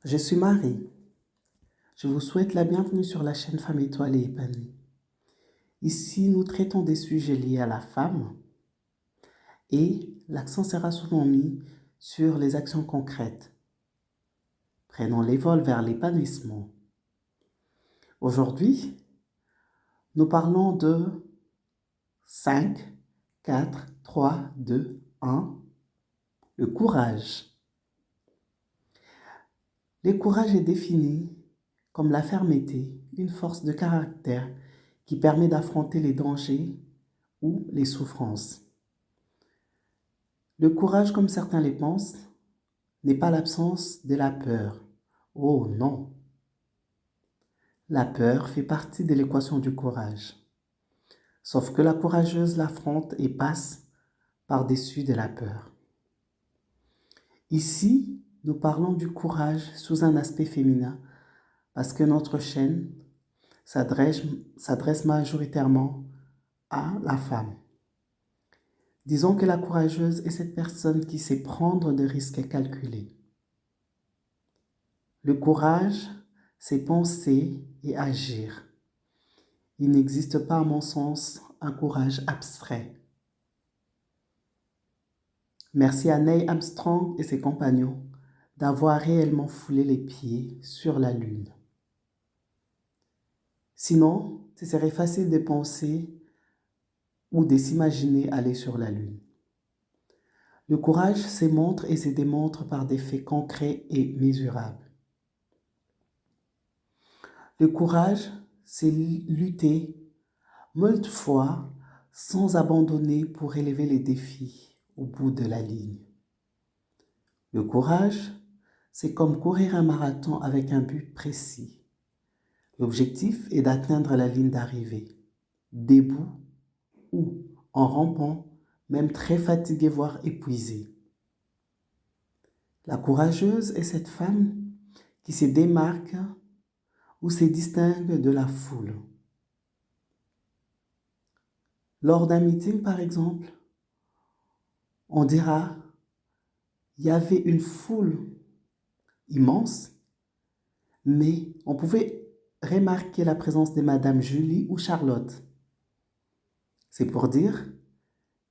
Je suis Marie. Je vous souhaite la bienvenue sur la chaîne Femme étoilée et épanouie. Ici, nous traitons des sujets liés à la femme et l'accent sera souvent mis sur les actions concrètes. Prenons les vols vers l'épanouissement. Aujourd'hui, nous parlons de 5, 4, 3, 2, 1, le courage. Le courage est défini comme la fermeté, une force de caractère qui permet d'affronter les dangers ou les souffrances. Le courage, comme certains le pensent, n'est pas l'absence de la peur. Oh non! La peur fait partie de l'équation du courage. Sauf que la courageuse l'affronte et passe par-dessus de la peur. Ici, nous parlons du courage sous un aspect féminin parce que notre chaîne s'adresse majoritairement à la femme. Disons que la courageuse est cette personne qui sait prendre des risques calculés. Le courage, c'est penser et agir. Il n'existe pas, à mon sens, un courage abstrait. Merci à Neil Armstrong et ses compagnons d'avoir réellement foulé les pieds sur la Lune. Sinon, ce serait facile de penser ou de s'imaginer aller sur la Lune. Le courage se montre et se démontre par des faits concrets et mesurables. Le courage, c'est lutter moult fois sans abandonner pour relever les défis au bout de la ligne. Le courage, c'est comme courir un marathon avec un but précis. L'objectif est d'atteindre la ligne d'arrivée, debout ou en rampant, même très fatigué voire épuisé. La courageuse est cette femme qui se démarque ou se distingue de la foule. Lors d'un meeting, par exemple, on dira il y avait une foule immense, mais on pouvait remarquer la présence de Madame Julie ou Charlotte. C'est pour dire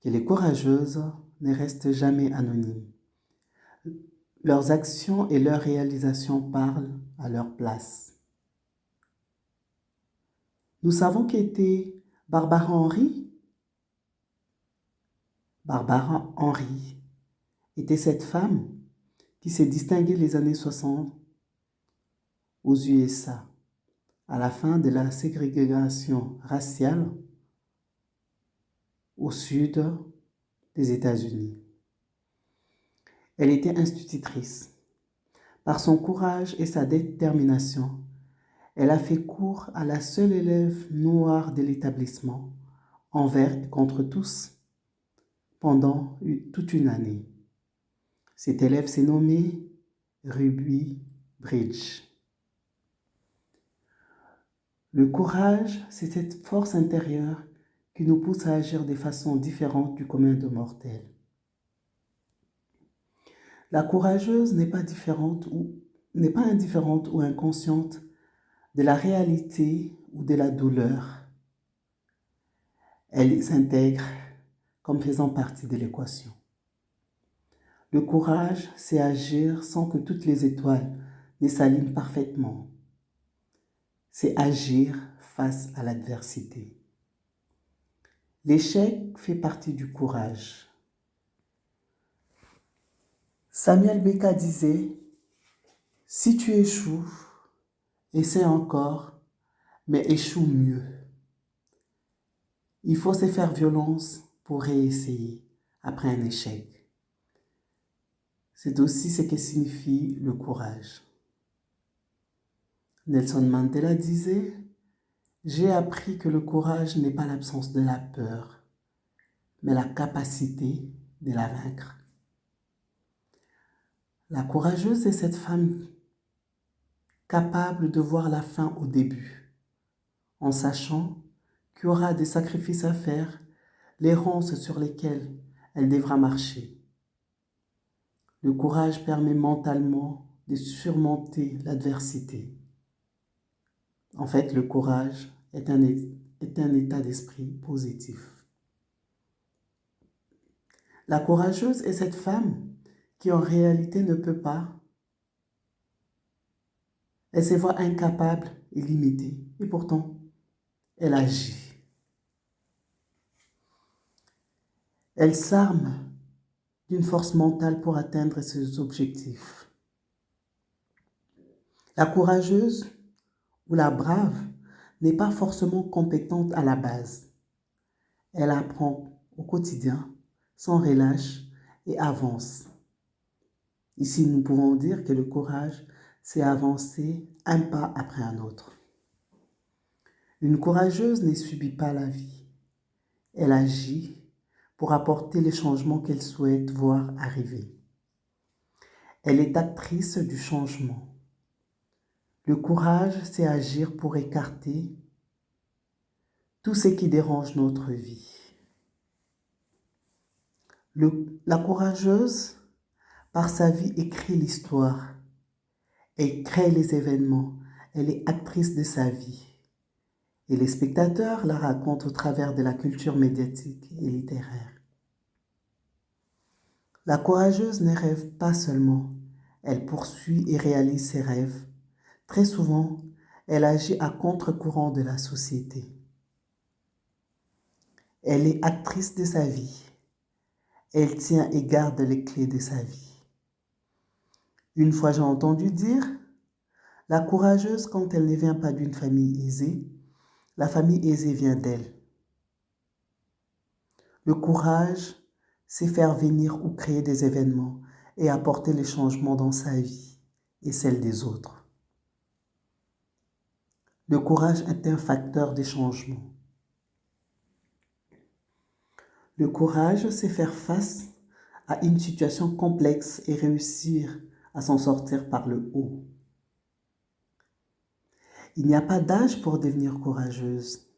que les courageuses ne restent jamais anonymes. Leurs actions et leurs réalisations parlent à leur place. Nous savons qui était Barbara Henry. Barbara Henry était cette femme qui s'est distinguée les années 60 aux USA, à la fin de la ségrégation raciale au sud des États-Unis. Elle était institutrice. Par son courage et sa détermination, elle a fait cours à la seule élève noire de l'établissement, envers et contre tous, pendant toute une année. Cette élève s'est nommée Ruby Bridge. Le courage, c'est cette force intérieure qui nous pousse à agir de façon différente du commun des mortels. La courageuse n'est pas indifférente ou inconsciente de la réalité ou de la douleur. Elle s'intègre comme faisant partie de l'équation. Le courage, c'est agir sans que toutes les étoiles ne s'alignent parfaitement. C'est agir face à l'adversité. L'échec fait partie du courage. Samuel Beka disait, « Si tu échoues, essaie encore, mais échoue mieux. » Il faut se faire violence pour réessayer après un échec. C'est aussi ce que signifie le courage. Nelson Mandela disait, « J'ai appris que le courage n'est pas l'absence de la peur, mais la capacité de la vaincre. » La courageuse est cette femme capable de voir la fin au début, en sachant qu'il y aura des sacrifices à faire, les ronces sur lesquelles elle devra marcher. Le courage permet mentalement de surmonter l'adversité. En fait, le courage est un état d'esprit positif. La courageuse est cette femme qui en réalité ne peut pas. Elle se voit incapable et limitée, et pourtant, elle agit. Elle s'arme d'une force mentale pour atteindre ses objectifs. La courageuse ou la brave n'est pas forcément compétente à la base. Elle apprend au quotidien, sans relâche et avance. Ici, nous pouvons dire que le courage, c'est avancer un pas après un autre. Une courageuse ne subit pas la vie. Elle agit pour apporter les changements qu'elle souhaite voir arriver. Elle est actrice du changement. Le courage, c'est agir pour écarter tout ce qui dérange notre vie. La courageuse, par sa vie, écrit l'histoire. Elle crée les événements. Elle est actrice de sa vie. Et les spectateurs la racontent au travers de la culture médiatique et littéraire. La courageuse ne rêve pas seulement. Elle poursuit et réalise ses rêves. Très souvent, elle agit à contre-courant de la société. Elle est actrice de sa vie. Elle tient et garde les clés de sa vie. Une fois, j'ai entendu dire, la courageuse, quand elle ne vient pas d'une famille aisée, la famille aisée vient d'elle. Le courage, c'est faire venir ou créer des événements et apporter les changements dans sa vie et celle des autres. Le courage est un facteur de changement. Le courage, c'est faire face à une situation complexe et réussir à s'en sortir par le haut. Il n'y a pas d'âge pour devenir courageuse.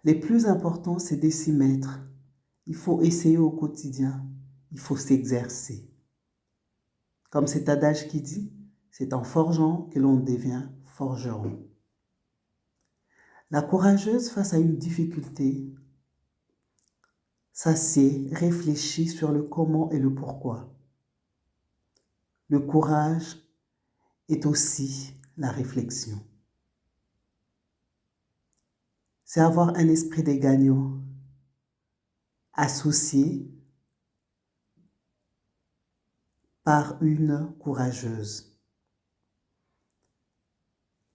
Le plus important, c'est de s'y mettre. Il faut essayer au quotidien. Il faut s'exercer. Comme cet adage qui dit, c'est en forgeant que l'on devient forgeron. La courageuse face à une difficulté s'assied, réfléchit sur le comment et le pourquoi. Le courage est aussi la réflexion. C'est avoir un esprit des gagnants, associé par une courageuse.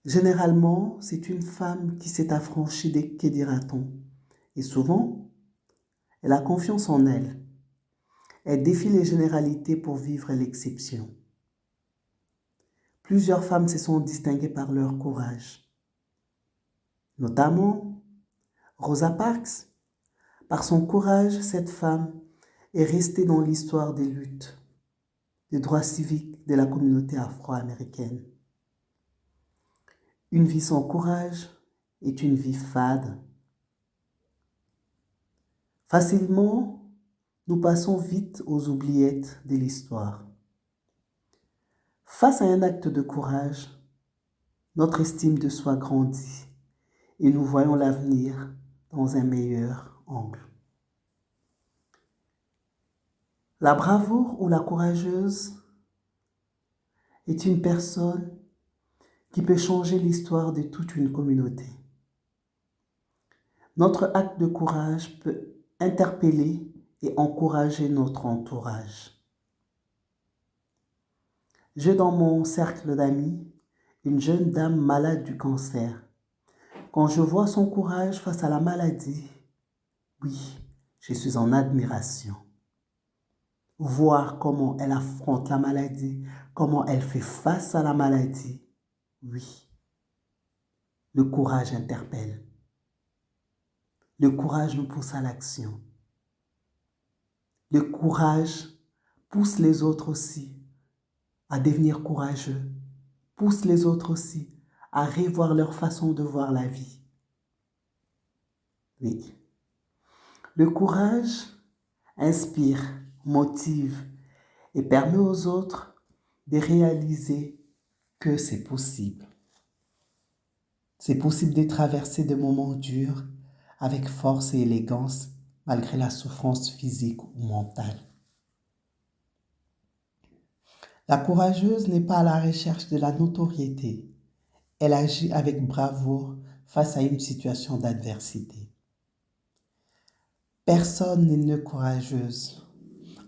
Généralement, c'est une femme qui s'est affranchie des que dira-t-on. Et souvent, elle a confiance en elle. Elle défie les généralités pour vivre l'exception. Plusieurs femmes se sont distinguées par leur courage. Notamment, Rosa Parks. Par son courage, cette femme est restée dans l'histoire des luttes, des droits civiques de la communauté afro-américaine. Une vie sans courage est une vie fade. Facilement, nous passons vite aux oubliettes de l'histoire. Face à un acte de courage, notre estime de soi grandit et nous voyons l'avenir dans un meilleur angle. La bravoure ou la courageuse est une personne qui peut changer l'histoire de toute une communauté. Notre acte de courage peut interpeller et encourager notre entourage. J'ai dans mon cercle d'amis une jeune dame malade du cancer. Quand je vois son courage face à la maladie, oui, je suis en admiration. Voir comment elle affronte la maladie, comment elle fait face à la maladie, oui, le courage interpelle. Le courage nous pousse à l'action. Le courage pousse les autres aussi à devenir courageux, pousse les autres aussi à revoir leur façon de voir la vie. Oui. Le courage inspire, motive et permet aux autres de réaliser que c'est possible. C'est possible de traverser des moments durs avec force et élégance malgré la souffrance physique ou mentale. La courageuse n'est pas à la recherche de la notoriété. Elle agit avec bravoure face à une situation d'adversité. Personne n'est courageuse.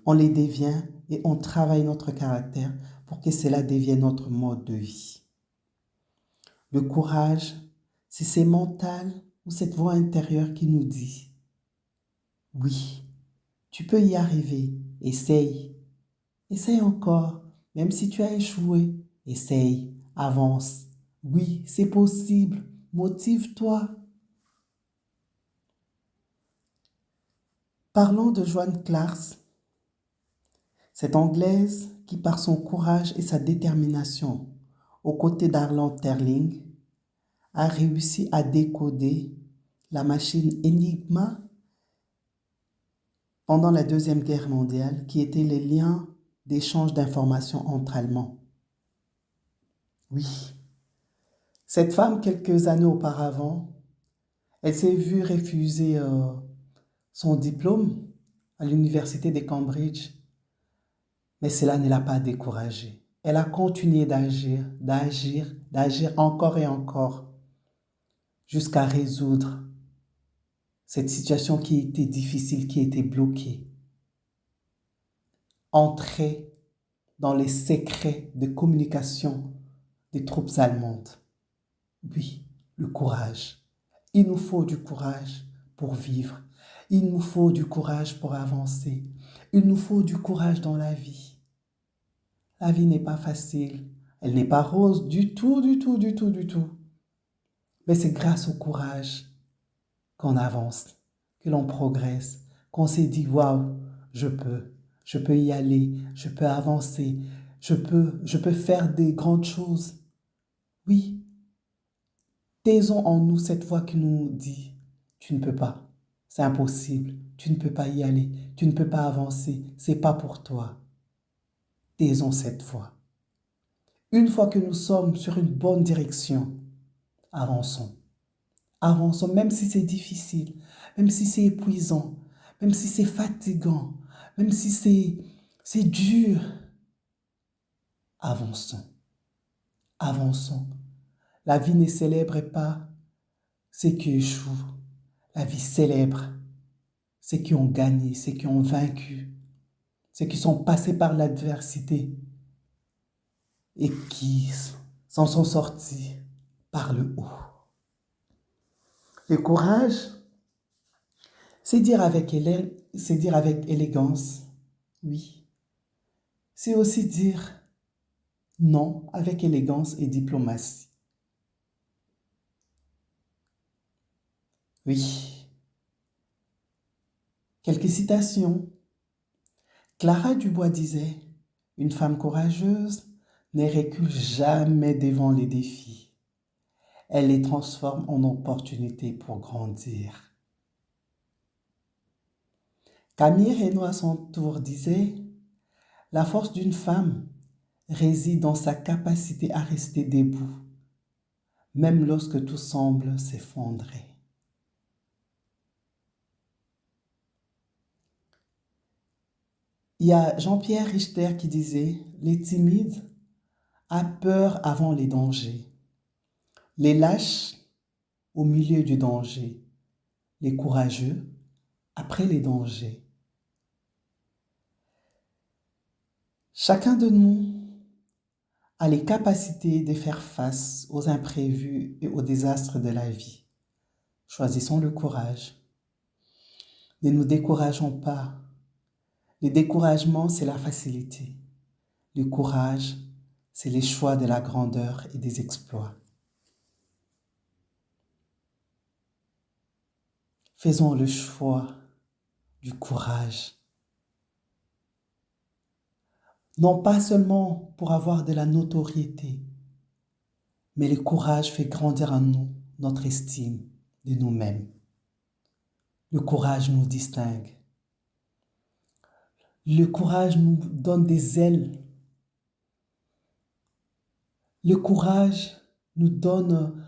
On les devient et on travaille notre caractère pour que cela devienne notre mode de vie. Le courage, c'est ce mental ou cette voix intérieure qui nous dit « Oui, tu peux y arriver, essaye, essaye encore, même si tu as échoué, essaye, avance. Oui, c'est possible, motive-toi. » Parlons de Joanne Clark, cette Anglaise qui, par son courage et sa détermination, aux côtés d'Arland Terling, a réussi à décoder la machine Enigma pendant la Deuxième Guerre mondiale, qui était les liens d'échange d'informations entre Allemands. Oui, cette femme, quelques années auparavant, elle s'est vue refuser son diplôme à l'université de Cambridge, mais cela ne l'a pas découragée. Elle a continué d'agir encore et encore, jusqu'à résoudre cette situation qui était difficile, qui était bloquée. Entrer dans les secrets de communication des troupes allemandes. Oui, le courage. Il nous faut du courage pour vivre. Il nous faut du courage pour avancer. Il nous faut du courage dans la vie. La vie n'est pas facile. Elle n'est pas rose du tout. Mais c'est grâce au courage qu'on avance, que l'on progresse, qu'on s'est dit, waouh, je peux y aller, je peux avancer, je peux faire des grandes choses. Oui, taisons en nous cette voix qui nous dit, tu ne peux pas, c'est impossible, tu ne peux pas y aller, tu ne peux pas avancer, c'est pas pour toi. Taisons cette voix. Une fois que nous sommes sur une bonne direction, avançons. Avançons, même si c'est difficile, même si c'est épuisant, même si c'est fatigant, même si c'est dur. Avançons, avançons. La vie ne célèbre pas ceux qui échouent. La vie célèbre ceux qui ont gagné, ceux qui ont vaincu, ceux qui sont passés par l'adversité et qui s'en sont sortis par le haut. Le courage, c'est dire avec élégance, oui. C'est aussi dire non avec élégance et diplomatie. Oui. Quelques citations. Clara Dubois disait, « Une femme courageuse ne recule jamais devant les défis. Elle les transforme en opportunités pour grandir. » Camille Reynaud à son tour disait, « La force d'une femme réside dans sa capacité à rester debout, même lorsque tout semble s'effondrer. » Il y a Jean-Pierre Richter qui disait, « Les timides ont peur avant les dangers, les lâches au milieu du danger, les courageux après les dangers. » Chacun de nous a les capacités de faire face aux imprévus et aux désastres de la vie. Choisissons le courage. Ne nous décourageons pas. Le découragement, c'est la facilité. Le courage, c'est les choix de la grandeur et des exploits. Faisons le choix du courage. Non pas seulement pour avoir de la notoriété, mais le courage fait grandir en nous notre estime de nous-mêmes. Le courage nous distingue. Le courage nous donne des ailes Le courage nous donne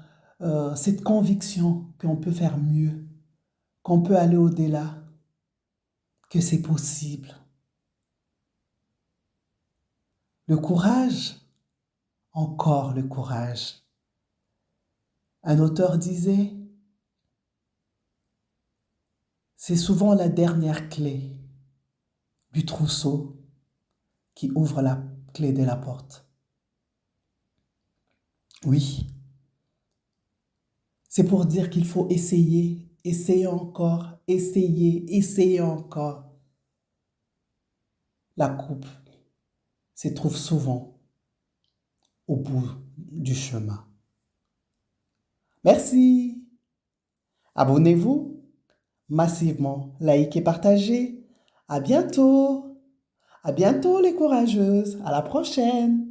cette conviction qu'on peut faire mieux, qu'on peut aller au-delà, que c'est possible. Le courage, encore le courage. Un auteur disait, c'est souvent la dernière clé du trousseau qui ouvre la clé de la porte. Oui, c'est pour dire qu'il faut essayer, essayer encore, essayer encore. La coupe se trouve souvent au bout du chemin. Merci. Abonnez-vous massivement, likez, partagez. À bientôt. À bientôt les courageuses. À la prochaine.